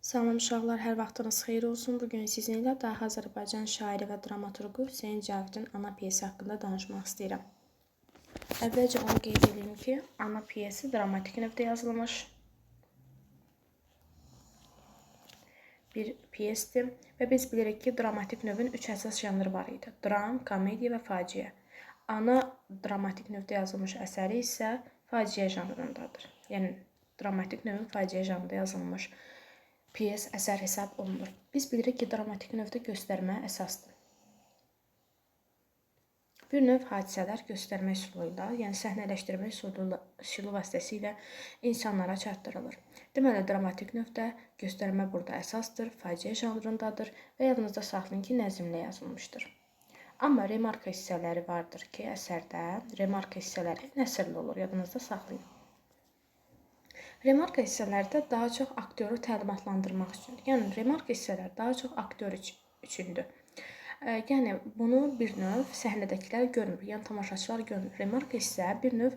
Salam uşaqlar, hər vaxtınız xeyir olsun. Bugün sizinlə Dahi Azərbaycan şairi və dramaturqu Hüseyn Cavidin Ana piyesi haqqında danışmaq istəyirəm. Əvvəlcə onu qeyd edeyim ki, Ana piyesi dramatik növdə yazılmış bir piyesdir və biz bilirik ki, dramatik növün 3 əsas janrı var idi. Dram, komediya və faciə. Ana dramatik növdə yazılmış əsəri isə faciə janrındadır. Yəni, dramatik növün faciə janrında yazılmış piyes əsər hesab olunur. Biz bilirik ki, dramatik növdə göstərmə əsasdır. Bir növ hadisələr göstərmə üsulu ilə, yəni səhnələşdirmə üsulu vasitəsilə insanlara çatdırılır. Deməli, dramatik növdə göstərmə burada əsasdır, faciə janrındadır və yadınızda saxlayın ki, nəzmlə yazılmışdır. Amma remarka hissələri vardır ki, əsərdə remarka hissələri nəsrli olur, yadınızda saxlayın. Remarka hissələrdə daha çox aktyoru təlimatlandırmaq üçündür. Yəni, remarka hissələr daha çox aktyor üçündür. Yəni, bunu bir növ səhnədəkilər görmür, yəni tamaşaçılar görmür. Remarka hissə bir növ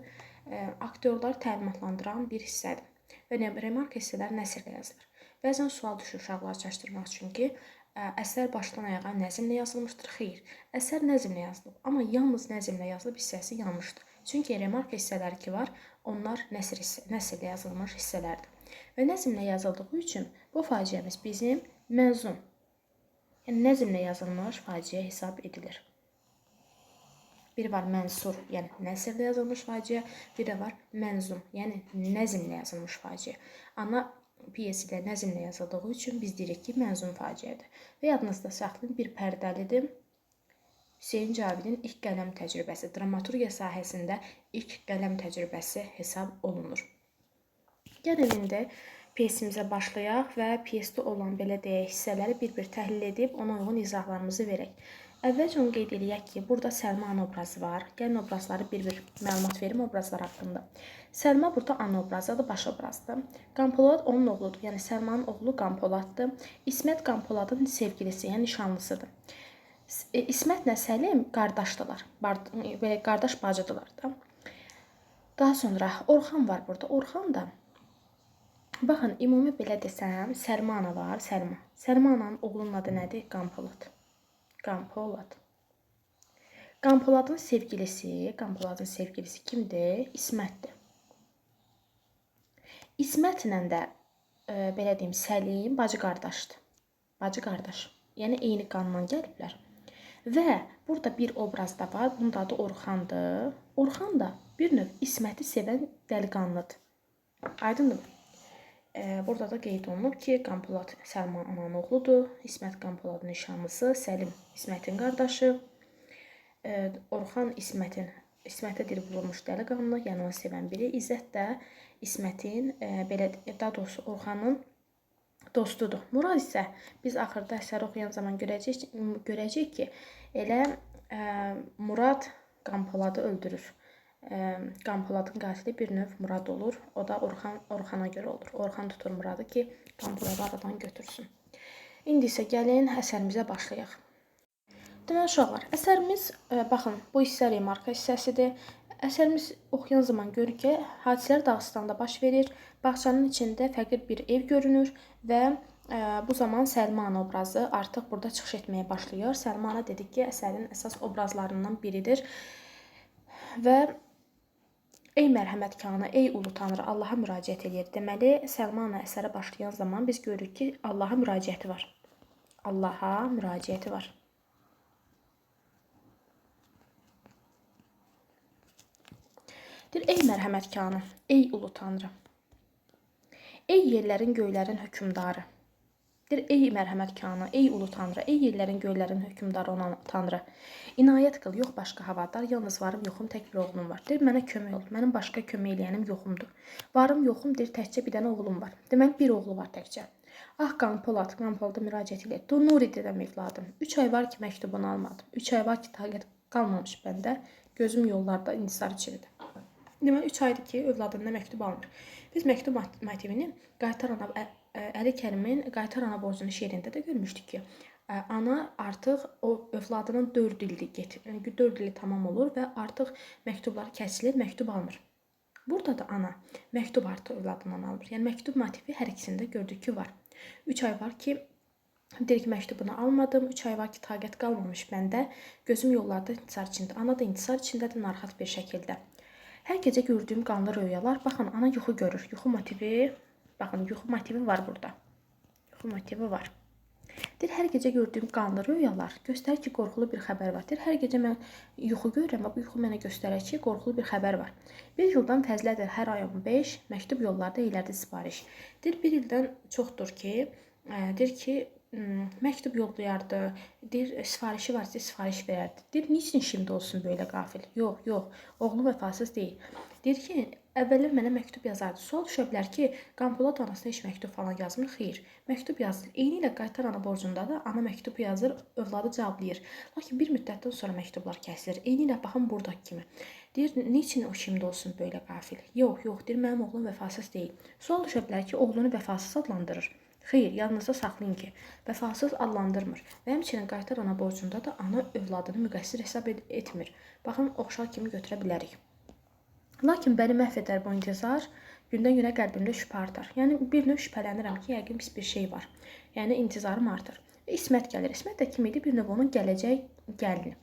aktyorları təlimatlandıran bir hissədir. Və remarka hissələr nəsrlə yazılır. Bəzən sual düşür uşaqları çaşdırmaq üçün ki, əsər başdan ayağa nəzmlə yazılmışdır. Xeyr, əsər nəzmlə yazılıb, amma yalnız nəzmlə yazılıb hissəsi yanlışdır. Çünki remarka hissələri ki var, onlar nəsrlə yazılmış hissələrdir. Və nəzmlə yazıldığı üçün bu faciəmiz bizim mənzum, yəni nəzmlə yazılmış faciə hesab edilir. Bir var mənsur, yəni nəsrlə yazılmış faciə, bir də var mənzum, yəni nəzmlə yazılmış faciə. Ana piyesi ilə nəzmlə yazıldığı üçün biz deyirik ki, mənzum faciədir. Və yadınızda saxlayın, bir pərdəlidir. Hüseyn Cavidin ilk qələm təcrübəsi, dramaturgiya sahəsində ilk qələm təcrübəsi hesab olunur. Gəlin indi piyesimizə başlayaq və piyesdə olan belə deyək hissələri bir-bir təhlil edib ona uyğun izahlarımızı verək. Əvvəlcə onu qeyd edək ki, burada Səlma ana obrazı var. Gəlin obrazları bir-bir məlumat verim obrazlar haqqında. Səlma burada ana obrazıdır, baş obrazdır. Qampolad onun oğludur, yəni Səlmanın oğlu Qampoladdır. İsmət Qampoladın sevgilisi, yəni nişanlısıdır. İsmətlə Səlim qardaşdılar, qardaş bacıdılar da. Daha sonra Orxan var burada. Orxan da, baxın, ümumi belə desəm, Səlma ana var, Səlma. Səlma ananın oğlunun adı nədir? Qampolad. Qampolad. Qampoladın sevgilisi kimdir? İsmətdir. İsmətlə də, belə deyim, Səlim bacı qardaşdır. Bacı qardaş. Yəni, eyni qandan gəliblər. Və burada bir obraz da var, bunun adı Orxandır. Orxan da bir növ İsməti sevən dəliqanlıdır. Aydındır. Burada da qeyd olunub ki, Qampolad Səlma ananın oğludur, İsmət Qampoladın nişanlısı, Səlim İsmətin qardaşı, Orxan İsmətə dil vurulmuş dəliqanlı, yəni onu sevən biri, İzzət də İsmətin, daha doğrusu Orxanın dostudur. Murad isə biz axırda əsəri oxuyan zaman görəcək ki, elə Murad Qampoladı öldürür. Qampoladın qatili bir növ Murad olur. O da Orxana görə olur. Orxan tutur Muradı ki, Qampoladı aradan götürsün. İndi isə gəlin əsərimizə başlayaq. Deməli uşaqlar, əsərimiz, baxın, bu hissə remarka hissəsidir. Əsərimiz oxuyan zaman görür ki, hadisələr Dağıstanda baş verir. Bağçanın içində fəqir bir ev görünür və bu zaman Səlma ana obrazı artıq burada çıxış etməyə başlayır. Səlma ana dedik ki, əsərin əsas obrazlarından biridir. Və ey mərhəmətkanı, ey ulu tanrı, Allaha müraciət edir. Deməli, Səlma ana əsərə başlayan zaman biz görürük ki, Allaha müraciəti var. Allaha müraciəti var. Deyir, ey mərhəmətkanı, ey ulu tanrı, ey yerlərin, göylərin hökümdarı. Deyir, ey mərhəmətkanı, ey ulu tanrı, ey yerlərin, göylərin hökümdarı olan tanrı. İnayət qıl, yox başqa havadar, yalnız varım, yoxum, tək bir oğlum var. Deyir, mənə kömək ol, mənim başqa kömək eləyənim yoxumdur. Varım, yoxum, deyir, təkcə bir dənə oğlum var. Demək, bir oğlu var təkcə. Ah, Qampolada müraciət edir. Dur, Nuri dedəm evladım. 3 ay var ki, məktubunu almadım. 3 ay var ki, taqət qalmamış bəndə. Gözüm yollarda intisar içindir. Demək, 3 aydır ki, övladından məktub almır. Biz məktub motivini Əli Kərimin Qaytar ana borcunu şeirində də görmüşdük ki, ana artıq o övladının 4 ili tamam olur və artıq məktubları kəsilir, məktub almır. Burada da ana məktub artıq övladından almır. Yəni məktub motivi hər ikisində gördük ki, var. 3 ay var ki, deyir ki, məktubunu almadım. 3 ay var ki, taqət qalmamış məndə. Gözüm yollarda intisar içində. Ana da intisar içindədir, narahat bir şəkildə. Hər gecə gördüyüm qanlı röyalar. Baxın, ana yuxu görür. Yuxu motivi, baxın, yuxu motivi var burada. Yuxu motivi var. Deyir, hər gecə gördüyüm qanlı röyalar göstərir ki, qorxulu bir xəbər var. Deyir, hər gecə mən yuxu görürəm və bu yuxu mənə göstərir ki, qorxulu bir xəbər var. Bir yıldan fəzlədir, hər ay 15 məktub yollarda ilərdə sifariş. Deyir, bir ildən çoxdur ki, deyir ki, məktub yollayardı, deyir, sifarişi var, sifariş verərdi. Deyir, niçin şimdi olsun böyle qafil? Yox, oğlu vəfasız deyil. Deyir ki, əvvəllər mənə məktub yazardı. Sual düşə bilər ki, Qanpolad anasına heç məktub falan yazmır. Xeyr, məktub yazılır. Eyni ilə qaytar ana borcundadır. Ana məktub yazır, övladı cavablayır. Lakin bir müddətdən sonra məktublar kəsilir. Eyni ilə baxın buradakı kimi. Deyir, niçin o şimdi olsun böyle qafil? Yox, deyir, mənim oğlum vəfasız deyil. Sual düşə bilər ki, oğlunu vəfasız adlandırır. Xeyr, yadınızda saxlayın ki, vəfasız adlandırmır. Və həmçinin qaytar ana borcunda da ana övladını müqəssir hesab etmir. Baxın, oxşar kimi götürə bilərik. Lakin bəni məhv edər bu intizar, gündən-günə qəlbimdə şübhə artar. Yəni, bir növ şübhələnirəm ki, yəqin pis bir şey var. Yəni, intizarım artır. İsmət gəlir. İsmət də kim idi? Bir növ onun gələcək gəlini.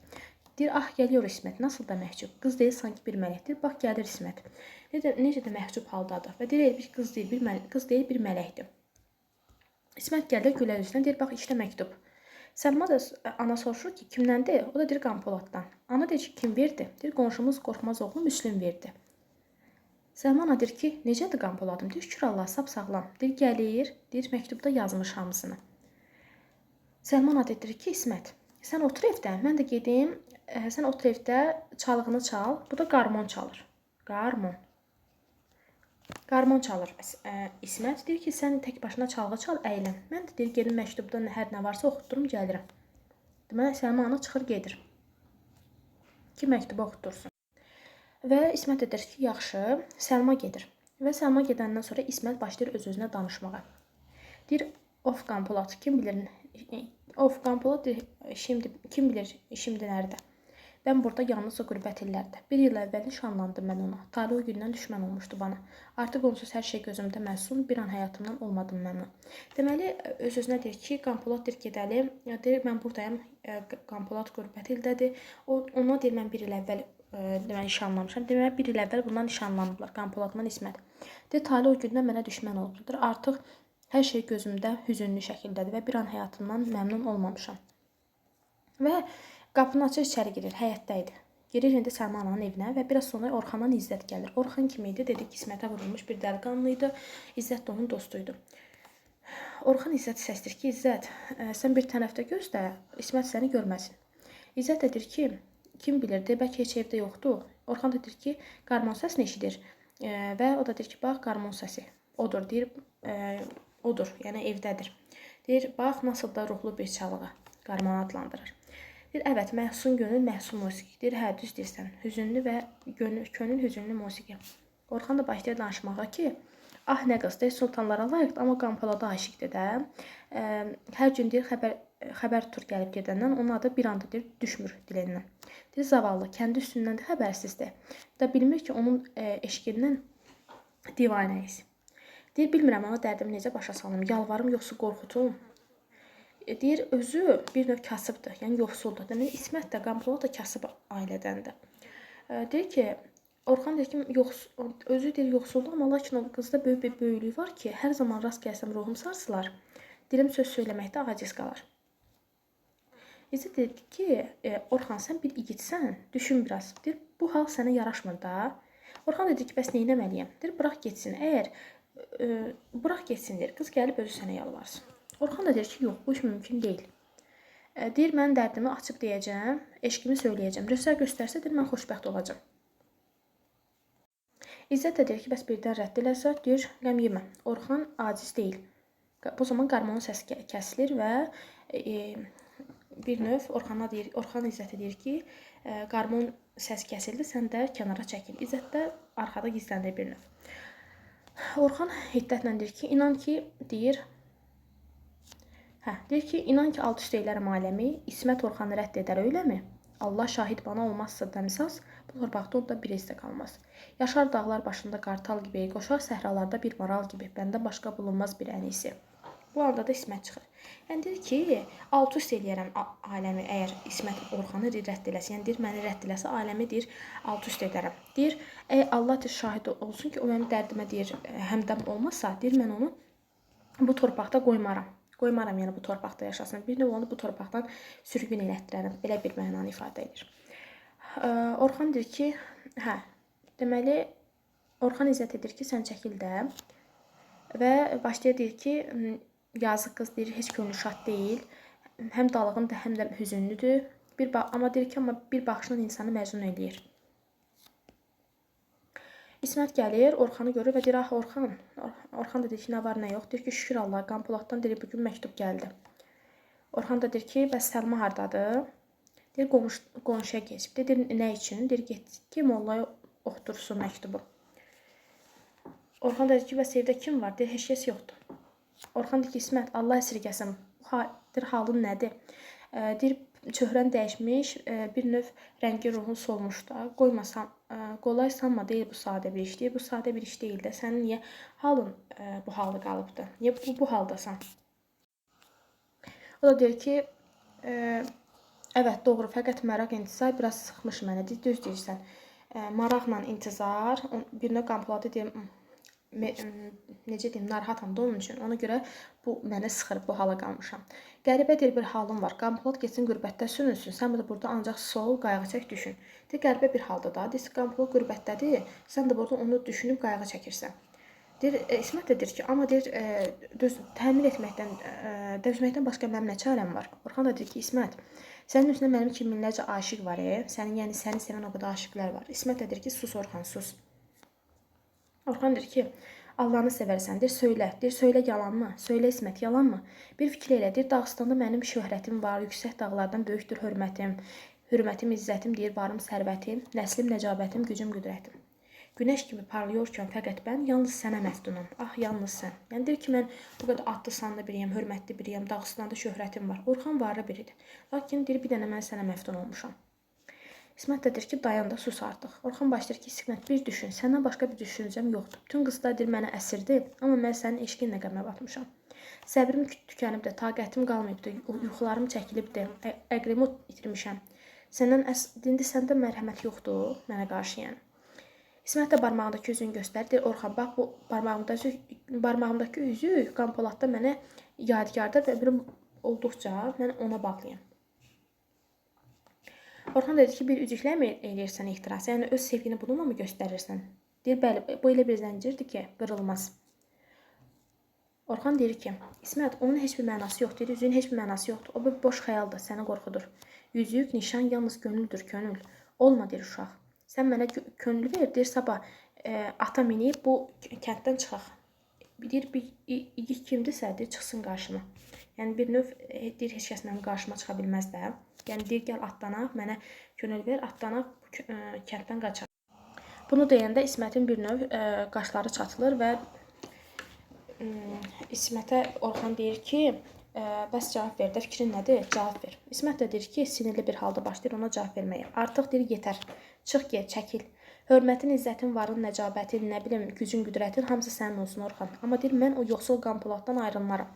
Deyir, ah, gəliyor İsmət, nasıl da məhcub. Qız deyil, sanki bir mələkdir. Bax, gəlir İsmət. Necə də məhcub haldadır. Və deyir, bir qız deyil, bir mələkdir. İsmət gəlir gülər üzrə, deyir, bax, işdə məktub. Səlma da ana soruşur ki, kimdəndir? O da deyir, Qanpoladdan. Ana deyir ki, kim verdi? Deyir, qonşumuz Qorxmaz oğlu Müslüm verdi. Səlma ana deyir ki, necədir Qanpoladım? Deyir, şükür Allah, sap-sağlam. Deyir, gəlir, deyir, məktubda yazmış hamısını. Səlma ana deyir ki, İsmət, sən otur evdə, mən də gedim, sən otur evdə, çalığını çal. Bu da qarmon çalır. Qarmon çalır İsmət. Deyir ki, sən tək başına çalğı çal, əylən. Mən də deyir, gedim məktubda hər nə varsa oxutdurum, gəlirəm. Deməli, Səlma ana çıxır, gedir. Ki, məktubu oxutdursun. Və İsmət də deyir ki, yaxşı, Səlma gedir. Və Səlma gedəndən sonra İsmət başlayır öz-özünə danışmağa. Deyir, of Qanpolad, kim bilir, kim bilir şimdi nəridə? Ben burada yalnızca qürbət illərdə. Bir il əvvəl nişanlandım mən ona. Talih o gündən düşmən olmuşdu bana. Artıq onsuz hər şey gözümdə məsum, bir an həyatımdan olmadım məmnun. Deməli, öz-özünə deyir ki, Qanpolad deyir, gedəlim. Deyir, mən buradayım, Qanpolad qürbət ildədir. Ona deyir, mən bir il əvvəl nişanlanmışam. Deməli, bir il əvvəl bundan nişanlandılar, Qanpoladla İsmət. Deyir, Talih o gündən mənə düşmən olubdur. Artıq hər şey gözümdə hüzünlü şəkildədir və bir an həyatımdan məmnun olmamışam. Və qapını açır, içəri girir, həyətdə idi. Girir indi Səlma ananın evinə və biraz sonra Orxandan İzzət gəlir. Orxan kim idi? Dedi ki, İsmətə vurulmuş bir dəliqanlı idi. İzzət də onun dostuydu. Orxan İzzət səsdir ki, İzzət, sən bir tərəfdə gözlə, İsmət səni görməsin. İzzət də deyir ki, kim bilirdi, bəlkə heç evdə yoxdur. Orxan da deyir ki, qarmon səsini eşidir. Və o da deyir ki, bax, qarmon səsi. Odur, deyir, odur, yəni evdədir. Deyir, bax, nasıl da ruhlu bir çalığı qarmon adlandırır. Deyir, evet, məhsun gönül, məhsun musiqi. Deyir, hə, düz deyirsən. Hüzünlü və könül hüzünlü musiqi. Orxan da başlayır danışmağa ki, ah nə qız, deyir, sultanlara layiqdir, amma Qanpolada aşiqdir də. Hər gün deyir, xəbər tutur gəlib gedəndən, onun adı bir anda deyir, düşmür dilindən. Deyir, zavallı, kəndi üstündən də xəbərsizdir. Da bilmir ki, onun eşqindən divanəyiz. Deyir, bilmirəm, ona dərdimi necə başa salım, yalvarım, yoxsa qorxutum. Deyir, özü bir növ kasıbdır, yəni yoxsuldur. Deməli, İsmət də, Qanpolad da kasıb ailədəndir. Deyir ki, Orxan deyir ki, özü deyir yoxsuldur, amma lakin o qızda böyük bir böyüklük var ki, hər zaman rast gəlsəm ruhum sarsılar, dilim söz söyləməkdə aciz qalar. İzzət deyir ki, Orxan, sən bir igidsən, düşün biraz. Deyir, bu hal sənə yaraşmır da. Orxan deyir ki, bəs nə etməliyəm? Deyir, burax getsin. Burax getsin, deyir, qız gəlib özü sənə yalvarsın. Orxan da deyir ki, yox, bu iş mümkün deyil. Deyir, mən dərdimi açıb deyəcəm, eşqimi söyləyəcəm. Rəfsər göstərsə, deyir, mən xoşbəxt olacam. İzzət də deyir ki, bəs birdən rədd eləsə, deyir, qəm yemə. Orxan aciz deyil. Bu zaman qarmonun səsi kəsilir və bir növ Orxan İzzətə deyir ki, qarmon səsi kəsildi, sən də kənara çəkil. İzzət də arxada gizləndir bir növ. Orxan hiddətlə deyir ki, inan ki, deyir ki, inan ki, alt üst eylərəm aləmi, İsmət Orxanı rədd edər, öyləmi? Allah şahid bana olmazsa dəmsaz, bu torpaqda onda bir izdə qalmaz. Yaşar dağlar başında qartal gibi, qoşar səhralarda bir maral gibi, bəndə başqa bulunmaz bir ənisi. Bu anda da İsmət çıxır. Yəni deyir ki, alt üst eləyərəm aləmi əgər İsmət Orxanı rədd eləsə. Yəni deyir məni rədd eləsə aləmi deyir alt üst edərəm. Deyir əgər Allah deyir şahid olsun ki, o mənim dərdimə deyir həmdəm olmasa, deyir mən onu bu torpaqda qoymaram. Qoymaram yəni bu torpaqda yaşasın. Bir növ onu bu torpaqdan sürgün elətdirərəm. Belə bir mənanı ifadə edir. Orxan deyir ki, hə, deməli Orxan İzzət edir ki, sən çəkil də və başlayır deyir ki, yazıq qız deyir, heç könlü şad deyil. Həm dalğındır, həm də hüzünlüdür. Amma deyir ki, amma bir baxışla insanı məzun eləyir. İsmət gəlir, Orxanı görür və deyir, ah Orxan. Orxan da deyir ki, nə var, nə yox. Deyir ki, şükür Allah, Qanpoladdan deyir, bugün məktub gəldi. Orxan da deyir ki, bəs Səlma hardadır? Deyir, qonşuya keçib. Deyir, nə üçün? Deyir, getdi ki, mollaya oxutursun məktubu. Orxan da deyir ki, bəs evdə kim var? Deyir, heç kəs yoxdur. Orxan deyir ki, İsmət, Allah əsirgəsin. Deyir, halın nədir? Deyir, çöhrən dəyişmiş, bir növ rəngi ruhun solmuş da. Qolay sanma deyil bu sadə bir iş. Deyir, bu sadə bir iş deyil də. Sənin niyə halın bu halda qalıbdır? Niyə bu haldasan? O da deyir ki, evet doğru, fəqət maraq intizar biraz sıxmış mənə. Deyir, düz deyirsən. Maraqla intizar, bir növ Qanpoladı deyir, necə deyim, narahatam da onun üçün. Ona görə bu mənə sıxır, bu hala qalmışam. Qəribədir bir halım var. Qanpolad getsin qürbətdə sürünsün. Sən burada ancaq sol, qayğı çək, düşün. Deyir, qəribə bir halda da. Deyir, Qanpolad qürbətdədir. Sən də burada onu düşünüb qayğı çəkirsən. Deyir, İsmət də deyir ki, amma deyir, təmin etməkdən, dözməkdən başqa mənim nə çarəm var? Orxan da deyir ki, İsmət, sənin üstündə mənim kimi minlərcə aşiq var, yəni səni sevən o qədər aşiqlər var. İsmət də deyir ki, sus Orxan, sus. Orxan deyir ki, Allah'ını sevərsən, deyir, söylə yalanmı? Söylə İsmət, yalanmı? Bir fikir elə, deyir, Dağıstanda mənim şöhrətim var, yüksək dağlardan böyükdür hörmətim, izzətim, deyir, varım, sərvətim, nəslim, nəcabətim, gücüm, qüdrətim. Günəş kimi parlıyorkən fəqət mən yalnız sənə məftunam. Ah, yalnız sən. Yəni deyir ki, mən bu qədər adlı sanlı biriyəm, hörmətli biriyəm, Dağıstanda şöhrətim var. Orxan varlı biridir. Lakin deyir, bir dənə mən sənə məftun olmuşam. İsmət də deyir ki, dayan da, sus artıq. Orxan başlayır ki, İsmət, bir düşün, səndən başqa bir düşüncəm yoxdur. Bütün qızlar deyir, mənə əsirdir, amma mən sənin eşqinlə qəmə batmışam. Səbrim tükənibdir, taqətim qalmayıbdır, yuxularım çəkilibdir, əqlimi itirmişəm. İndi səndə mərhəmət yoxdur mənə qarşı yəni. İsmət də barmağındakı üzünü göstərir. Orxan, bax bu barmağımdakı üzük Qanpoladda mənə yadigardır və bir olduqca mən ona bağlıyam. Orxan dedi ki, bir üzüklə mi eləyirsən ehtirası? Yəni öz sevgini bununla mı göstərirsən? Deyir, bəli, bu elə bir zəncirdir ki, qırılmaz. Orxan deyir ki, İsmət, onun heç bir mənası yoxdur. Üzüyün heç bir mənası yoxdur. O bir boş xəyaldır, səni qorxudur. Yüzük, nişan yalnız könüldür, könül. Olma, deyir uşaq. Sən mənə könül ver, deyir, sabah ata minib bu kənddən çıxaq. Deyir, bir igid kimdirsə, deyir, çıxsın qarşıma. Yəni bir növ deyir, heç kəs mənim qarşıma çıxa bilməz də. Yəni deyir, gəl atlanaq, mənə könül ver, atlanaq, kənddən qaçaq. Bunu deyəndə İsmətin bir növ qaşları çatılır və İsmətə Orxan deyir ki, bəs cavab ver də, fikrin nədir? Cavab ver. İsmət də deyir ki, sinirli bir halda başlayır ona cavab verməyə. Artıq deyir, yetər, çıx get, çəkil. Hörmətin, izzətin, varın, nəcabətin, nə bilim, gücün, qüdrətin hamısı sənin olsun Orxan. Amma deyir, mən o yoxsul Qanpoladdan ayrılmaram.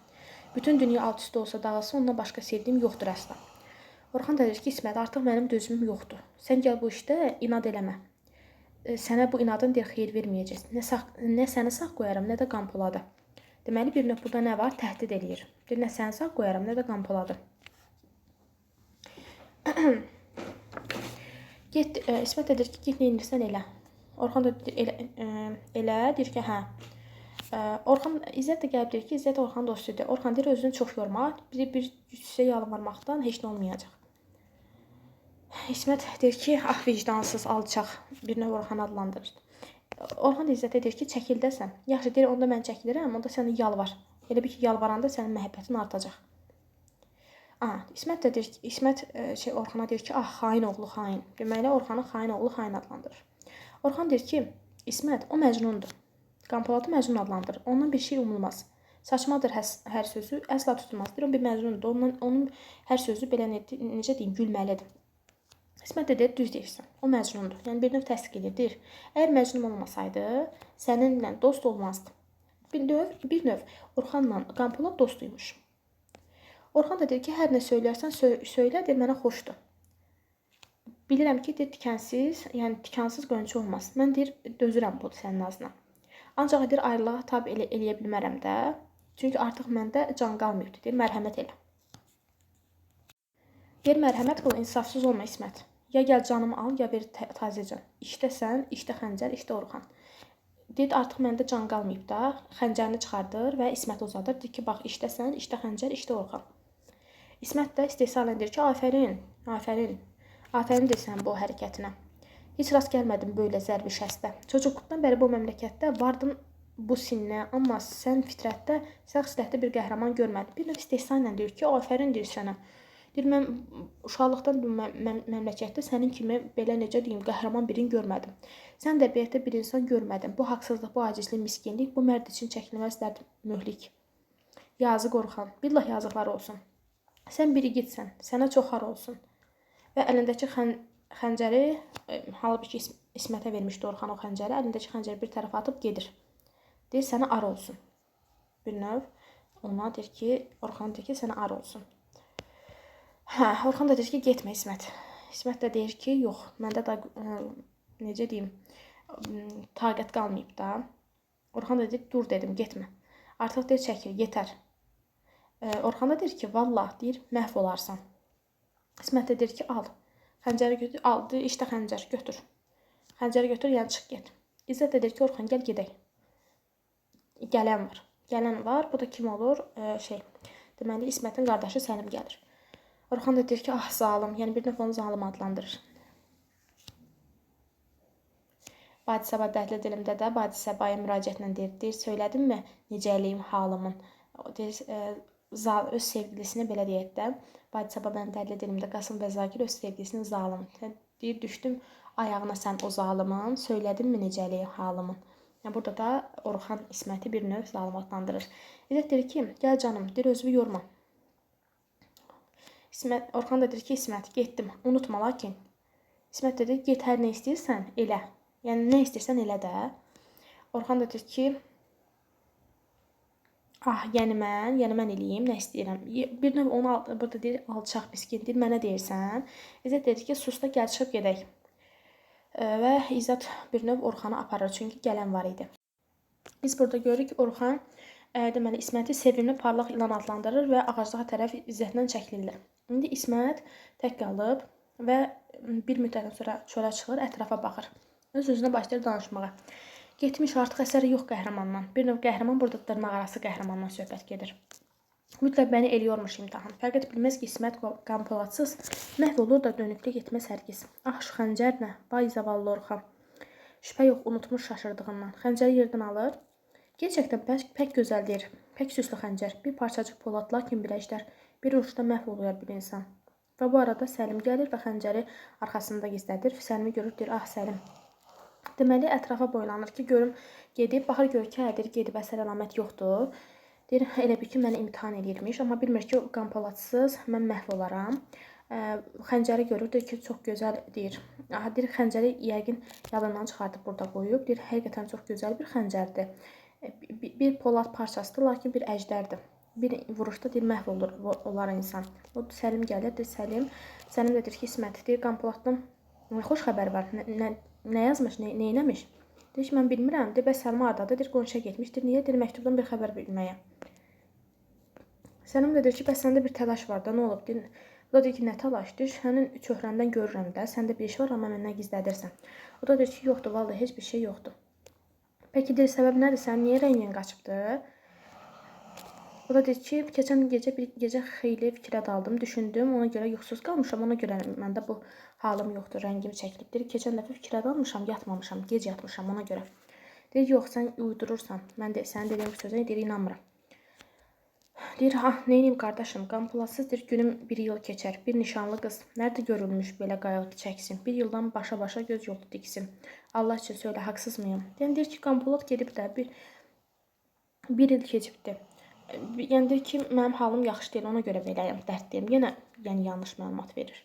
Bütün dünya alt üstə olsa dağılsa, ondan başqa sevdiyim yoxdur əsla. Orxan da deyir ki, İsmət, artıq mənim dözümüm yoxdur. Sən gəl bu işdə inad eləmə. Sənə bu inadın deyir, xeyir verməyəcək. Nə səni sağ qoyaram, nə də Qanpolada. Deməli, bir növ burada nə var? Təhdid eləyir. Deyir, nə səni sağ qoyaram, nə də Qanpolada. İsmət də deyir ki, get nə inirsən elə. Orxan da elə, deyir ki, hə. Orxan, İzzət də gəlib deyir ki, İzzət Orxan dostudur. Orxan deyir, özünü çox yorma, bir sizə yalvarmaqdan heç nə olmayacaq. İsmət deyir ki, ah vicdansız, alçaq, bir növ Orxan adlandırır. Orxan da İzzətə deyir ki, çəkildəsən. Yaxşı, deyir, onda mən çəkilirəm, onda səni yalvar. Elə bir ki, yalvaranda sənin məhəbbətin artacaq. İsmət də deyir ki, Orxana deyir ki, ah, xain oğlu, xain. Deməli, Orxanı xain oğlu, xain adlandırır. Orxan deyir ki, İsmət, o Məcnundur. Qanpoladı Məcnun adlandırır. Ondan bir şey umulmaz. Saçmadır hər sözü, əsla tutulmaz. Deyir, o bir Məcnundur. Onun hər sözü belə necə deyim, gülməlidir. İsmət də deyir, düz deyirsən. O Məcnundur. Yəni bir növ təsdiq edir. Deyir, əgər Məcnun olmasaydı, səninlə dost olmazdı. Bir növ Orxanla Qanpolad dostuymuş. Orxan da deyir ki, hər nə söyləyərsən söylə, deyir, mənə xoşdur. Bilirəm ki, deyir, tikənsiz, yəni tikansız qönçə olmaz. Mən deyir, dözürəm bu sənin nazına. Ancaq deyir, ayrılığa tab eləyə bilmərəm də. Çünki artıq məndə can qalmayıbdır, deyir, mərhəmət elə. Deyir, mərhəmət qıl, insafsız olma İsmət. Ya gəl canımı al, ya ver tazəcan. İşdə sən, işdə xəncər, işdə Orxan. Deyir, artıq məndə can qalmayıb da. Xəncərini çıxardır və İsmət uzadır. Deyir ki, bax, işdə sən, işdə xəncər, işdə Orxan. İsmət də istehsalən deyir ki, afərin, afərin. Afərin deyirsən bu hərəkətinə. Heç rast gəlmədim böyle zərbi şəstə. Çocuqluqdan bəri bu məmləkətdə vardım bu sinnə, amma sən fitrətdə, sən xislətdə bir qəhrəman görmədin. Bir növ istehsanla deyir ki, afərin deyir sənə. Deyir, mən uşaqlıqdan bu məmləkətdə sənin kimi belə necə deyim, qəhrəman birini görmədim. Sən də bəyətdə bir insan görmədin. Bu haqsızlıq, bu acizlik, miskinlik, bu mərd üçün çəkilməz dərd mühlik. Yazıq Orxan, billah yazıqlar olsun. Sən bir igidsən, sənə çox har olsun. Və əlindəki xəncəri, halbuki İsmətə vermişdi Orxan o xəncəri, əlindəki xəncəri bir tərəfə atıb gedir. Deyir, sənə ar olsun. Bir növ ona deyir ki, Orxan deyir ki, sənə ar olsun. Hə, Orxan da deyir ki, getmə İsmət. İsmət də deyir ki, yox, məndə da necə deyim, taqət qalmayıb da. Orxan da deyir, dur dedim, getmə. Artıq deyir, çəkil, yetər. Orxan da deyir ki, vallah, deyir, məhv olarsan. İsmət də deyir ki, al. Xəncəri götür, al, deyir, işdə xəncər, götür. Xəncəri götür, yəni çıx get. İzzət də deyir ki, Orxan, gəl gedək. Gələn var. Gələn var, bu da kim olur? Deməli, İsmətin qardaşı Səlim gəlir. Orxan da deyir ki, ah zalım, yəni bir növ onu zalım adlandırır. Badi Səba dəhlil dilimdə də Badi Səbaya müraciətlə deyir, söylədinmi necə eləyim halımın? Deyir, öz sevgilisini belə deyək də, Badi Səba mənim dəhlil dilimdə Qasım və Zakir öz sevgilisinin zalım. Deyir, düşdüm ayağına sən o zalımın, söylədinmi necə eləyim halımın? Yəni, burada da Orxan İsməti bir növ zalım adlandırır. İzzət deyir ki, gəl canım, deyir, özümü yorma. Orxan da deyir ki, İsmət, getdim, unutma lakin. İsmət də deyir, get hər nə istəyirsən, elə. Yəni, nə istəyirsən, elə də. Orxan da deyir ki, ah, yəni mən eləyim, nə istəyirəm. Bir növ onu burada deyir, alçaq, miskin, deyir, mənə deyirsən. İzzət deyir ki, sus da, gəl çıxıb gedək. Və İzzət bir növ Orxanı aparır, çünki gələn var idi. Biz burada görürük ki, Orxan deməli, İsməti sevimli parlaq ilan adlandırır və ağaclığa tərəf İzzətlə çəkilirlər. İndi İsmət tək qalıb və bir müddətdən sonra çölə çıxır, ətrafa baxır. Öz-özünə başlayır danışmağa. Getmiş artıq əsəri yox qəhrəmandan. Bir növ qəhrəman burada dırnaq arası qəhrəmandan söhbət gedir. Mütləq məni eliyormuş imtahan. Fəqət bilməz ki, İsmət Qanpoladsız məhv olur da dönüklü getməz hərgiz. Ah, şu xəncər nə? Vay zavallı Orxan. Şübhə yox, unutmuş şaşırdığından. Xəncəri yerdən alır. Gerçəkdən pək gözəldir. Pək süslü xəncər. Bir parçacıq polad, lakin biləclər. Bir uçda məhv oluyor bir insan. Və bu arada Səlim gəlir və xəncəri arxasında gizlədir. Səlimi görür, deyir, ah Səlim. Deməli, ətrafa boylanır ki, görüm, gedib, baxır, görür ki, hədir, gedib, əsər əlamət yoxdur. Deyir, elə bir ki, məni imtihan edirmiş, amma bilmir ki, Qanpoladsız mən məhv olaram. Xəncəri görür, deyir ki, çox gözəl, deyir. Deyir, xəncəri yəqin yadından çıxardıb burada qoyub. Deyir, həqiqətən çox gözəl bir xəncərdir. Bir polad parçasıdır, lakin bir əjdərdir. Bir vuruşda deyir, məhv olar insan. O Səlim gəlir, deyir, Səlim də deyir ki, İsmət, deyir, Qanpoladdan xoş xəbər var. Nə yazmış, nə eləmiş? Deyir ki, mən bilmirəm. Deyir, bəs Səlim hardadır? Deyir, qonşuya getmişdir. Niyə? Deyir, məktubdan bir xəbər bilməyə. Səlim də deyir ki, bəs səndə bir təlaş var da, nə olub? Deyir, o da deyir ki, nə təlaş? Deyir, sənin çöhrəndən görürəm də, səndə bir iş var, amma məndən gizlədirsən. O da deyir ki, yoxdur, vallahi heç bir şey yoxdur. Peki deyir, səbəb nədir? Sən niyə rəngin qaçıbdır? O da deyir ki, keçən gecə xeyli fikrə daldım, düşündüm, ona görə yuxusuz qalmışam, ona görə məndə bu halım yoxdur, rəngim çəkilib. Deyir, keçən dəfə fikrə dalmışam, yatmamışam, gec yatmışam, ona görə. Deyir, yox, sən uydurursan, mən də sənin dediyim sözə deyir, inanmıram. Deyir, neyniyim qardaşım, Qanpoladsız deyir, günüm bir yıl keçər, bir nişanlı qız, nerede görülmüş belə qayğı çəksin, bir yıldan başa-başa göz yolu diksin. Allah üçün söylə, haqsız mıyım? Deyir ki, Qanpolad gedib də bir il keçibdir. Yəni deyir ki, mənim halım yaxşı deyil, ona görə beləyəm, dərdliyim. Yenə yanlış məlumat verir.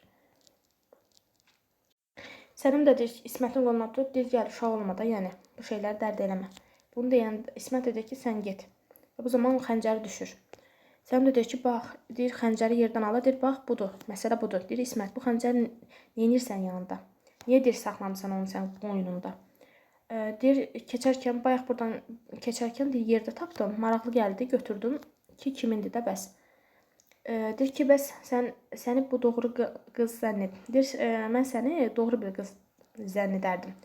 Səlim də deyir, İsmətin qoluna tutub, deyir, gəl, uşaq olma da, yəni bu şeyləri dərd eləmə. Bunu deyən İsmət də deyir ki, sən get. Bu zaman xəncəri düşür. Səlim də deyir ki, bax, deyir xəncəri yerdən alır, deyir, bax, budur, məsələ budur. Deyir, İsmət, bu xəncəri neynirsən yanında? Niyə deyir, saxlamısan onu sən boynunda? Deyir, keçərkən, bayaq buradan keçərkən deyir, yerdə tapdım, maraqlı gəldi, götürdüm ki, kimindir də bəs. Deyir ki, bəs səni bu doğru qız zənn edir. Deyir, mən səni doğru bir qız zənn edərdim.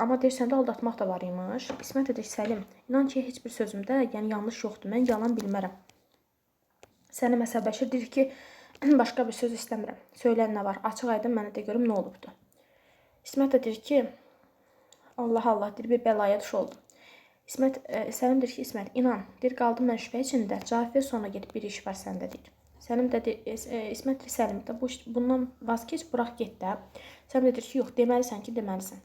Amma deyir, səndə aldatmaq da var imiş. İsmət deyir, Səlim, inan ki, heç bir sözümdə yəni yanlış yoxdur, mən yalan bilmərəm. Səni məsələşir, deyir ki, başqa bir söz istəmirəm. Söylən nə var, açıq aydın mənə də görüm nə olubdur. İsmət də deyir ki, Allah Allah, deyir, bir bəlaya düş oldu. Səlim deyir ki, İsmət, inan, deyir, qaldım mən şübhə içində, cavab ver, sonra gedib bir iş var səndə, deyir. Səlim də deyir, İsmət deyir, Səlim də bundan vaz keç, bıraq get də. Səlim də deyir ki, yox, deməlisən ki, deməlisən.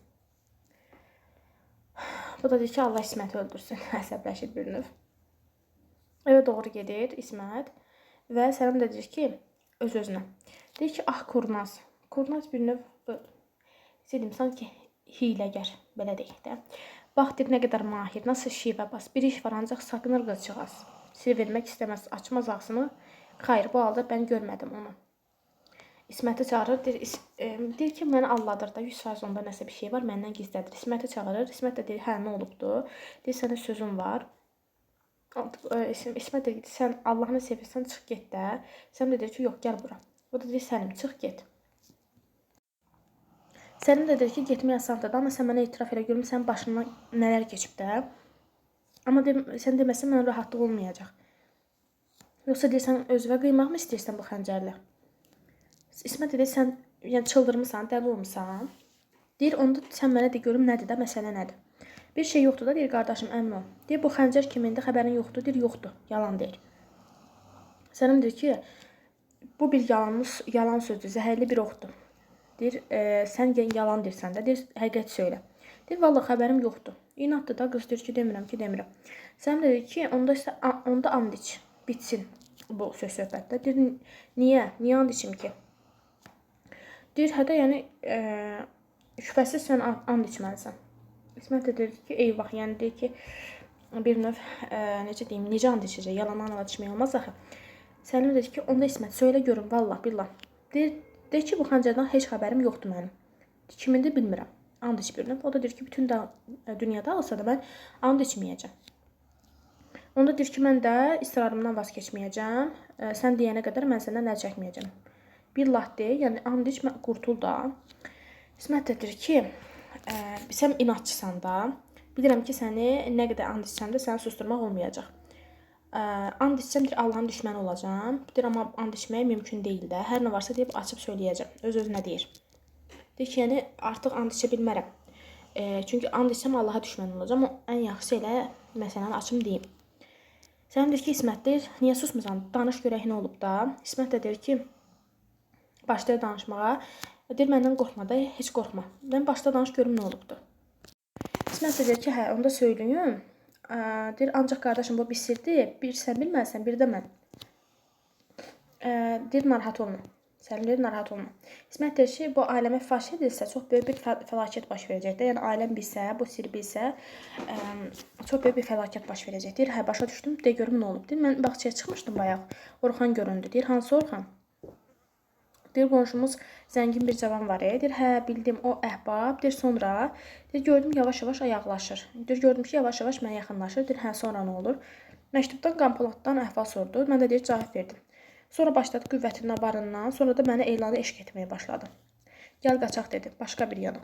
Bu da deyir ki, Allah İsməti öldürsün, əsəbləşir bir növ. Evə doğru gedir İsmət. Və Səlim də deyir ki, öz-özünə. Deyir ki, ah, Kurnaz. Kurnaz bir növ, dedim, sanki hiləgər, belə deyək də. Bax, deyir, nə qədər mahir, nasıl şivə bas. Bir iş var, ancaq sakınır qızcığaz. Sir vermək istəməz, açmaz ağzını. Xayır, bu halda mən görmədim onu. İsməti çağırır, deyir ki, məni alladır da, 100% onda nəsə bir şey var, məndən gizlədir. İsməti çağırır, İsmət də deyir, hə, nə olubdur? Deyir, sənə sözüm var. İsmət deyir ki, sən Allahını sevirsən, çıx get də. Səlim də deyir ki, yox, gəl bura. O da deyir, Səlim, çıx get. Səlim də deyir ki, getmək asandır da, amma sən mənə etiraf elə görüm, sənin başından nələr keçib də. Amma sən deməsən, mənə rahatlıq olmayacaq. Yoxsa deyirsən, özünə qıymaq mı istəyirsən bu xəncərlə? İsmət deyir, sən yəni, çıldırmısan, dəli olmuşsan. Deyir, onda sən mənə de görüm nədir də, məsələ nədir? Bir şey yoxdur da, deyir, qardaşım, əmin ol. Deyir, bu xəncər kimindir, xəbərin yoxdur, deyir, yoxdur, yalan deyir. Səlim deyir ki, bu bir yalan sözdür, zəhərli bir oxdur. Deyir, sən yalan deyirsən də, deyir, həqiqət söylə. Deyir, vallahi xəbərim yoxdur. İnatdır da, qız deyir ki, demirəm ki, demirəm. Səlim deyir ki, onda and iç, bitsin bu söz söhbətdə. Deyir, niyə and içim ki? Deyir, hədə, yəni, şübhəsiz sən and içməlisən. İsmət də deyir ki, eyvah, yəni deyir ki, bir növ, necə deyim, necə and içəcək, yalandan and içmək olmaz axı. Səlim dedi ki, onda İsmət, söylə görüm, vallah, billah. Deyir ki, bu xəncərdən heç xəbərim yoxdur mənim. Kimindir, bilmirəm. And iç bir növ. O da deyir ki, bütün dünyada olsa da mən and içməyəcəm. Onda deyir ki, mən də israrımdan vaz keçməyəcəm. Sən deyənə qədər mən səndən əl çəkməyəcəm. Billah deyir, yəni and iç, qurtul da. İsmət də deyir ki, sən inatçısan da, bilirəm ki, səni nə qədər and içsəm də səni susturmaq olmayacaq. And içsəm, deyir, Allahın düşməni olacam. Deyir, amma and içməyə mümkün deyil də. Hər nə varsa deyib, açıb söyləyəcəm. Öz-özünə deyir. Deyir ki, yəni, artıq and içə bilmərəm. Çünki and içsəm Allaha düşmən olacam. Ən yaxşısı elə məsələni açım deyim. Səlim deyir ki, İsmət deyir, niyə susmusan? Danış görək nə olub da. İsmət də deyir ki, başlayır danışmağa. Deyir, məndən qorxma da, heç qorxma. Mən başda danış görüm nə olubdur. İsmət deyir ki, hə, onda söyləyim. Deyir, ancaq qardaşım, bu bir sirdir. Bir sən bilməlisən, bir də mən. Deyir, narahat olma. Səlim deyir, narahat olma. İsmət deyir ki, bu ailəmə faş edilsə, çox böyük bir fəlakət baş verəcək. Yəni, ailəm bilsə, bu sir bilsə, çox böyük bir fəlakət baş verəcək. Deyir, hə, başa düşdüm, de görüm nə olub. Deyir, mən bağçaya çıxmışdım bayaq. Orxan göründü. Deyir, hansı Orxan? Deyir, qonşumuz zəngin bir cavan var. Deyir, hə, bildim, o əhbab. Deyir, sonra, deyir, gördüm, yavaş-yavaş ayaqlaşır. Deyir, gördüm ki, yavaş-yavaş mənə yaxınlaşır. Deyir, hə, sonra nə olur? Məktubdan Qampolatdan əhval sordu. Mən də deyir, cavab verdim. Sonra başladı qüvvətindən, barından, sonra da mənə elanı eşq etməyə başladı. Gəl qaçaq dedi, başqa bir yana.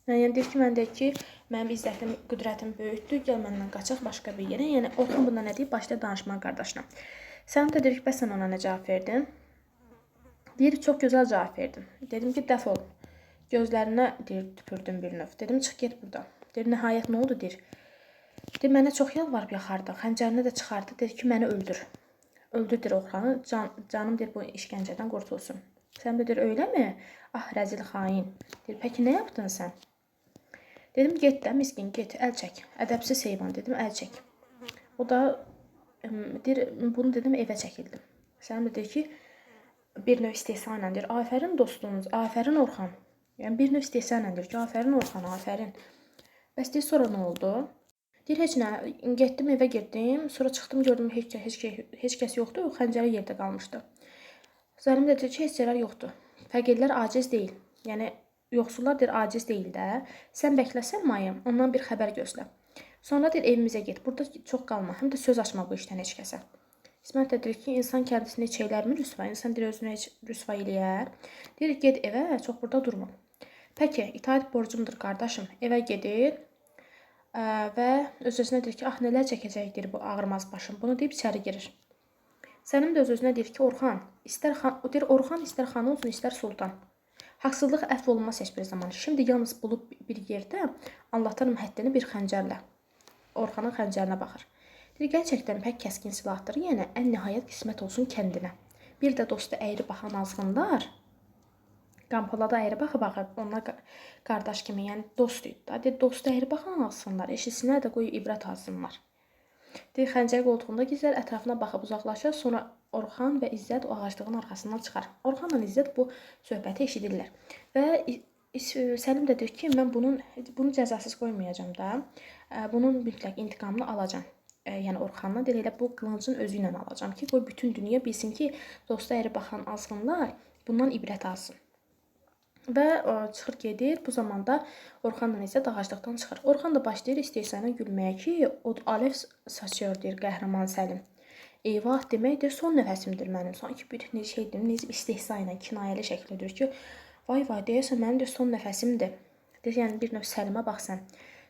Yəni, deyir ki, mən deyir ki, mənim izzətim, qüdrətim böyükdür, gəl məndən qaçaq başqa bir yerə. Yəni, Orxan bundan nə deyib, başlayır danışmağa qardaşına. Sən də deyir ki, bəs sən ona nə cavab verdin? Deyir, çox gözəl cavab verdim. Dedim ki, dəf ol. Gözlərinə, deyir, tüpürdüm bir növ. Dedim, çıx get buradan. Deyir, nəhayət nə oldu, deyir. Deyir, mənə çox yalvarıb yaxardı. Xəncərini də çıxardı. Deyir ki, məni öldür. Öldür, deyir, Orxanı. Canım, deyir, bu işgəncədən qurtulsun. Sən də deyir, öyle mi? Ah, rəzil xain. Deyir, pəki nə yaptın sən? Dedim, get də, miskin, get, əl çək. Ədəbsiz heyvan, dedim, əl çək. O da, deyir, bunu dedim, evə çəkildim. Sən də deyir ki, bir növ istehsa ilə deyir, afərin dostunuz, afərin Orxan. Yəni, bir növ istehsa ilə deyir ki, afərin Orxan, afərin. Bəs deyir, sonra nə oldu? Deyir heç nə, getdim evə girdim, sonra çıxdım gördüm heç kəs yoxdur, xəncəri yerdə qalmışdı. Zəlim də deyir ki, heç şeylər yoxdur. Fəqirlər aciz deyil. Yəni yoxsullar deyir aciz deyil də. Sən bəkləsən mayım, ondan bir xəbər gözlə. Sonra deyir evimizə get. Burada çox qalma. Həm də söz açma bu işdən heç kəsə. İsmət də deyir ki, insan kəndisini heç eləmirmi rüsva? İnsan deyir özünü heç rüsva eləyər. Deyir get evə, çox burada durma. Pəki, itaət borcumdur qardaşım. Evə gedir. Və öz-özünə deyir ki, ah nələr çəkəcəkdir bu ağırmaz başım. Bunu deyib içəri girir. Səlim də öz-özünə deyir ki, Orxan, deyir Orxan istər xan olsun, istər sultan. Haqsızlıq əfv olmaz heç bir zaman. Şimdi yalnız bulub bir yerdə Allahdan həddini bir xəncərlə. Orxanın xəncərinə baxır. Deyir, gerçəkdən pək kəskin silahdır. Yəni ən nəhayət qismət olsun kəndinə. Bir də dostu əyri baxan azğınlar Qampolada əyri baxıb onlar qardaş kimi, yəni dost idi da. Deyir, dostu əyri baxan alsınlar, eşitsinlər də qoy ibrət alsınlar. Deyir, xəncəri qoltuğunda gizlər, ətrafına baxıb uzaqlaşır, sonra Orxan və İzzət o ağaclığın arxasından çıxar. Orxanla İzzət bu söhbəti eşidirlər. Və Səlim də deyir ki, mən bunu cəzasız qoymayacağam da, bunun mütləq intiqamını alacağam. Yəni Orxanla deyir, elə bu qılıncın özü ilə alacağam ki, qoy bütün dünya bilsin ki, dostu əyri baxan azğınlar bundan ibrət alsın. Və çıxır gedir. Bu zamanda Orxanla İzzət ağaclıqdan çıxır. Orxan da başlayır istehsana gülməyə ki, o alev saçıyor deyir qəhrəman Səlim. Eyvah deməkdir, son nəfəsimdir mənim. Sanki bir şeydir, necə istehsa ilə kinayəli şəkildə deyir ki, vay vay deyəsən mənim də son nəfəsimdir. Deyir, yəni bir növ Səlimə bax sən.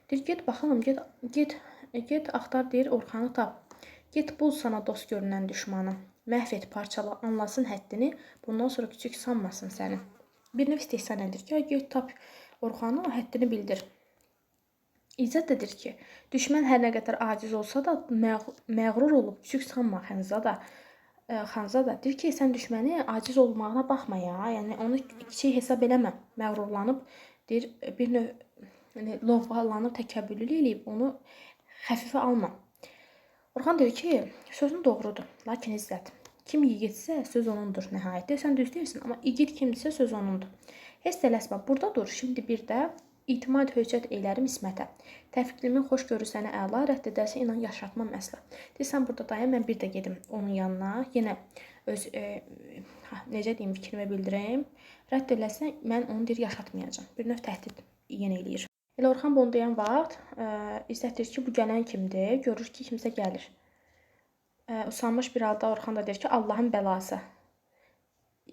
Deyir, get baxalım, get axtar deyir, Orxanı tap. Get bul sana dost görünən düşmanı. Məhv et, parçala, anlasın həddini. Bundan sonra küçük sanmasın səni. Bir növ istehsan edir ki, get tap Orxanı, həddini bildir. İzzət də deyir ki, düşmən hər nə qədər aciz olsa da, məğrur olub küçük sanma Xanza da. Deyir ki, sən düşməni aciz olmağına baxma ya, yəni onu kiçik hesab eləmə. Məğrurlanıb, deyir, bir növ lovğalanıb, təkəbbürlü eləyib, onu xəfifə alma. Orxan deyir ki, sözün doğrudur, lakin İzzət. Kim yigitsə, söz onundur nəhayət. Sən düz deyirsən, amma igid kimdirsə, söz onundur. Heç tələsmə, burada dur. Şimdi bir də itimad höccət eylərim İsmətə. Təfqilimin xoş görür səni əla, rədd edərsə inan yaşatmam əsla. Deyirsən, burada dayan, mən bir də gedim onun yanına. Yenə öz, necə deyim, fikrimi bildirəm. Rədd edərsə, mən onu deyir, yaşatmayacam. Bir növ təhdid yenə eləyir. Elə Orxan bunu deyən vaxt, İzzət deyir ki, bu gələn kimdir? Görür ki, kimsə gəlir. Usanmış bir halda Orxan da deyir ki, Allahın bəlası.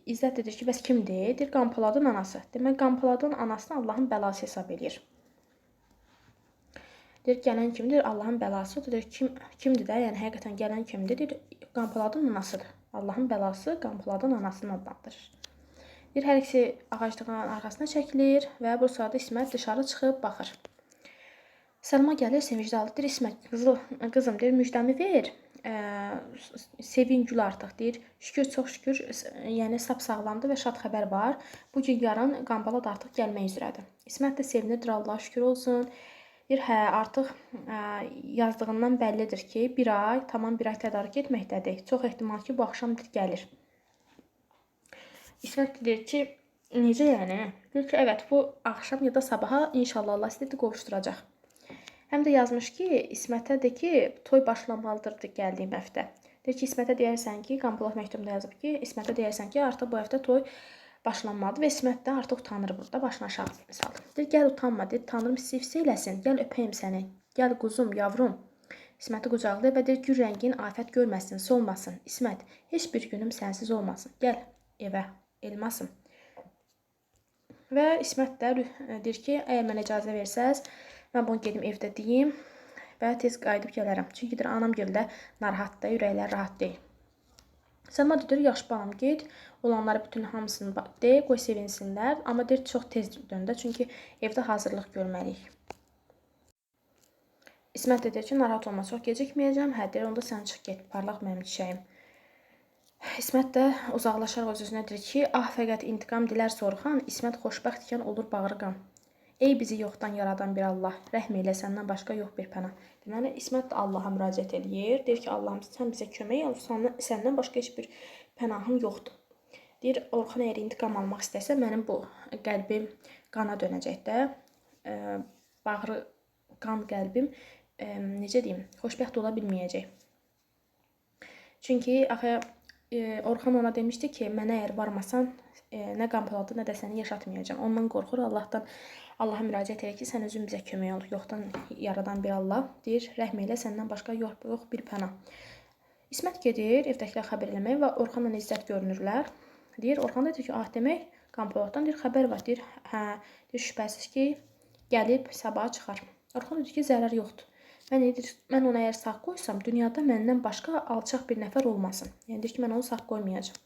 İzzət də deyir ki, bəs kimdir? Deyir, Qampoladın anası. Demək, Qampoladın anasını Allahın bəlası hesab edir. Deyir, gələn kimdir? Allahın bəlası. O da deyir, kimdir də? Yəni, həqiqətən gələn kimdir? Deyir, Qampoladın anasıdır. Allahın bəlası Qampoladın anasını adlandırır. Deyir, hər ikisi ağaclığın arxasına çəkilir və bu sırada İsmət dışarı çıxıb baxır. Səlma gəlir, sevincli deyir, İsmət, qızım, deyir, müjdəmi ver. Sevin gül artıq deyir. Şükür, çox şükür, yəni sap-sağlamdır və şad xəbər var. Bu gün yarın Qampolat artıq gəlmək üzrədir. İsmət də sevinir, Allaha şükür olsun. Deyir, hə, artıq yazdığından bəllidir ki, tamam bir ay tədarük etməkdədir. Çox ehtimal ki, bu axşam gəlir. İsmət deyir ki, necə yəni? Deyir ki, evet, bu axşam ya da sabaha inşallah Allah istəyir qovuşduracaq. Həm də yazmış ki, İsmətə de ki, toy başlamalıdır gəldiyim həftə. Deyir ki, İsmətə deyərsən ki, Qampolat məktubunda yazıb ki, İsmətə deyərsən ki, artıq bu həftə toy başlanmalıdır və İsmət də artıq utanır burada, başına aşağı salır. Deyir, gəl utanma, deyir, Tanrım sizi eləsin, gəl öpəyim səni, gəl quzum, yavrum. İsməti qucaqlayır və deyir, gül rəngin afət görməsin, solmasın. İsmət, heç bir günüm sənsiz olmasın, gəl evə, elmasım. Və İsmət də deyir ki, əgər mənə icazə versəz, mən bunu gedim evdə deyim və tez qayıdıb gələrəm. Çünki deyir, anam göldə narahatdır, ürəklər rahat deyil. Səlma deyir, yaxşı balam, get, olanları bütün hamısını de, qoy sevinsinlər. Amma deyir, çox tez döndə, çünki evdə hazırlıq görməliyik. İsmət deyir ki, narahat olma, çox gecikməyəcəm. Hə, deyir, onda sən çıx get, parlaq mənim çiçəyim. İsmət də uzaqlaşaraq öz-özünə deyir ki, ah, fəqət intiqam dilərsə Orxan, İsmət xoşbəxt ikən olur bağrı qan. Ey bizi yoxdan yaradan bir Allah, rəhm elə, səndən başqa yox bir pənah. Deməli, İsmət də Allaha müraciət edir. Deyir ki, Allahım, sən bizə kömək ol, səndən başqa heç bir pənahım yoxdur. Deyir, Orxan əgər intiqam almaq istəsə, mənim bu qəlbim qana dönəcək də. Bağrı qan qəlbim necə deyim, xoşbəxt ola bilməyəcək. Çünki axı Orxan ona demişdi ki, mənə əgər varmasan, nə Qanpoladı, nə də səni yaşatmayacağam. Ondan qorxur, Allahdan. Allaha müraciət edir ki, sən özün bizə kömək ol. Yoxdan yaradan bir Allah deyir, rəhm elə, səndən başqa yox bir pənah. İsmət gedir evdəkilər xəbər eləməyə və Orxanla İzzət görünürlər. Deyir, Orxan da deyir ki, demək Qanpoladdan deyir, xəbər var. Deyir, hə, deyir, şübhəsiz ki, gəlib sabaha çıxar. Orxan deyir ki, zərər yoxdur. Mən onu əgər sağ qoysam, dünyada məndən başqa alçaq bir nəfər olmasın. Yəni deyir ki, mən onu sağ qoymayacağam.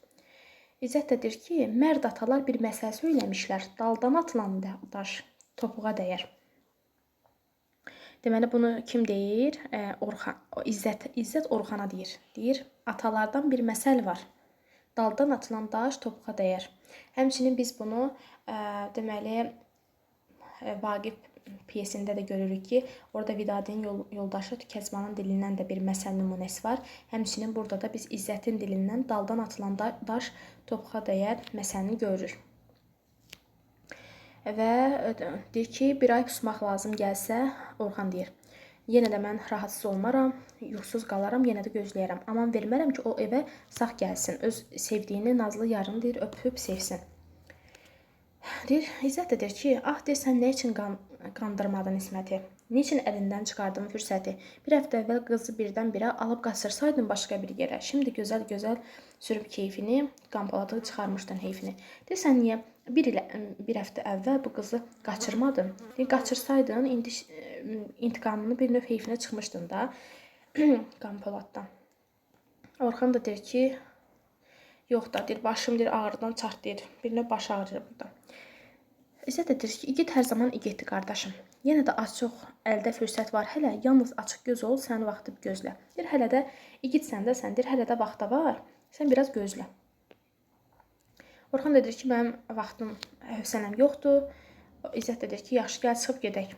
İzzət də deyir ki, mərd atalar bir məsəl söyləmişlər, daldan atılan daş topuğa dəyər. Deməli, bunu kim deyir? Orxan, İzzət Orxana deyir. Deyir, atalardan bir məsəl var. Daldan atılan daş topuğa dəyər. Həmçinin biz bunu deməli Vaqif piyesində də görürük ki, orada Vidadinin yoldaşı Tükezbanın dilindən də bir məsəl nümunəsi var. Həmçinin burada da biz İzzətin dilindən daldan atılan daş topuğa dəyər məsəlini görürük. Və deyir ki, bir ay pusmaq lazım gəlsə, Orxan deyir, yenə də mən rahatsız olmaram, yuxusuz qalaram, yenə də gözləyərəm. Aman vermərəm ki, o evə sağ gəlsin, öz sevdiyini, nazlı yarını deyir, öpüb sevsin. Deyir, İzzət də deyir ki, deyir, sən nə üçün qandırmadın İsməti? Niçin əlindən çıxardın fürsəti? Bir həftə əvvəl qızı birdən-birə alıb qaçırsaydın başqa bir yerə. Şimdi gözəl-gözəl sürüb keyfini, Qanpoladı çıxarmışdın heyfini. Deyir, sən niyə bir həftə əvvəl bu qızı qaçırmadın? Deyir, qaçırsaydın, indi intiqamını bir növ heyfinə çıxmışdın da Qanpoladdan. Orxan da deyir ki, yox da, deyir, başım deyir, ağrıdan çartlayır. Bir növ başı ağrıyır burada. İzzət də deyir ki, igid hər zaman igiddir, qardaşım. Yenə də az-çox əldə fürsət var hələ, yalnız açıq göz ol, sən vaxtı gözlə. Deyir, hələ də igidsən də sən, deyir, hələ də vaxta var, sən biraz gözlə. Orxan da deyir ki, mənim vaxtım, hövsələm yoxdur. İzzət də deyir ki, yaxşı, gəl, çıxıb gedək.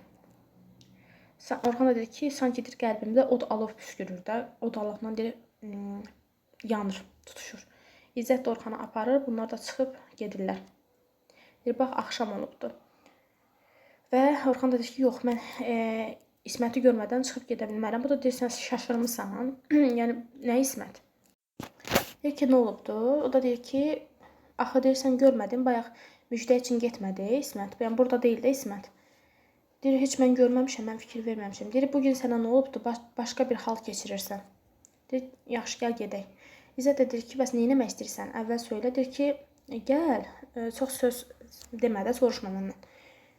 Orxan da deyir ki, sanki deyir, qəlbimdə od alov püskürür də, od alovla deyir, yanır, tutuşur. İzzət də Orxanı aparır, bunlar da çıxıb gedirlər. Deyir, bax, axşam olubdur. Və Orxan da deyir ki, yox, mən İsməti görmədən çıxıb gedə bilmərəm. Bu da deyir, sən şaşırmısan. Yəni, nə İsmət? Deyir ki, nə olubdur? O da deyir ki, axı deyir, sən görmədin, bayaq müjdə üçün getmədi İsmət. Yəni, burada deyil də İsmət. Deyir, heç mən görməmişəm, mən fikir verməmişəm. Deyir, bugün sənə nə olubdur? Başqa bir hal keçirirsən. Deyir, yaxşı, gəl gedək. İzzət də deyir ki, bəs nə etmək istəyirsən? Əvvəl söylə, deyir ki, gəl, çox söz demədə soruşma məndən.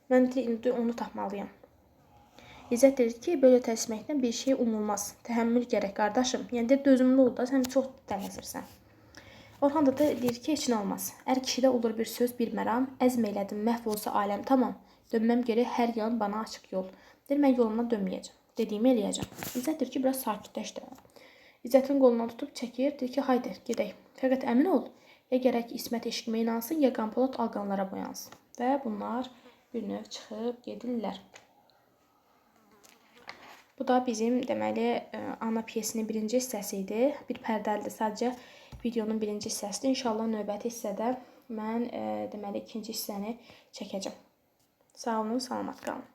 Mən indi onu tapmalıyam. İzzət deyir ki, belə təsməklə bir şey umulmaz. Təhəmmül gərək, qardaşım. Yəni, deyir, dözümlü ol da, sən çox tələsirsən. Orxan da deyir ki, heç nə olmaz. Ər kişidə olur bir söz, bir məram. Əzm elədim, məhv olsa aləm, tamam. Dönməm geri, hər yan bana açıq yol. Deyir, mən yoluma dönməyəcəm. Dediyimi eləyəcəm. İzzət deyir ki, biraz sakitləş də. İzzətin qolundan tutub çəkir, deyir ki, haydi, gedək. Fəqət əmin ol, ya gərək İsmət eşqimə inansın, ya Qanpolad alqanlara boyansın. Və bunlar bir növ çıxıb gedirlər. Bu da bizim, deməli, ana piyesinin birinci hissəsi idi. Bir pərdəlidir, sadəcə videonun birinci hissəsidir. İnşallah növbəti hissədə mən, deməli, ikinci hissəni çəkəcəm. Sağ olun, salamat qalın.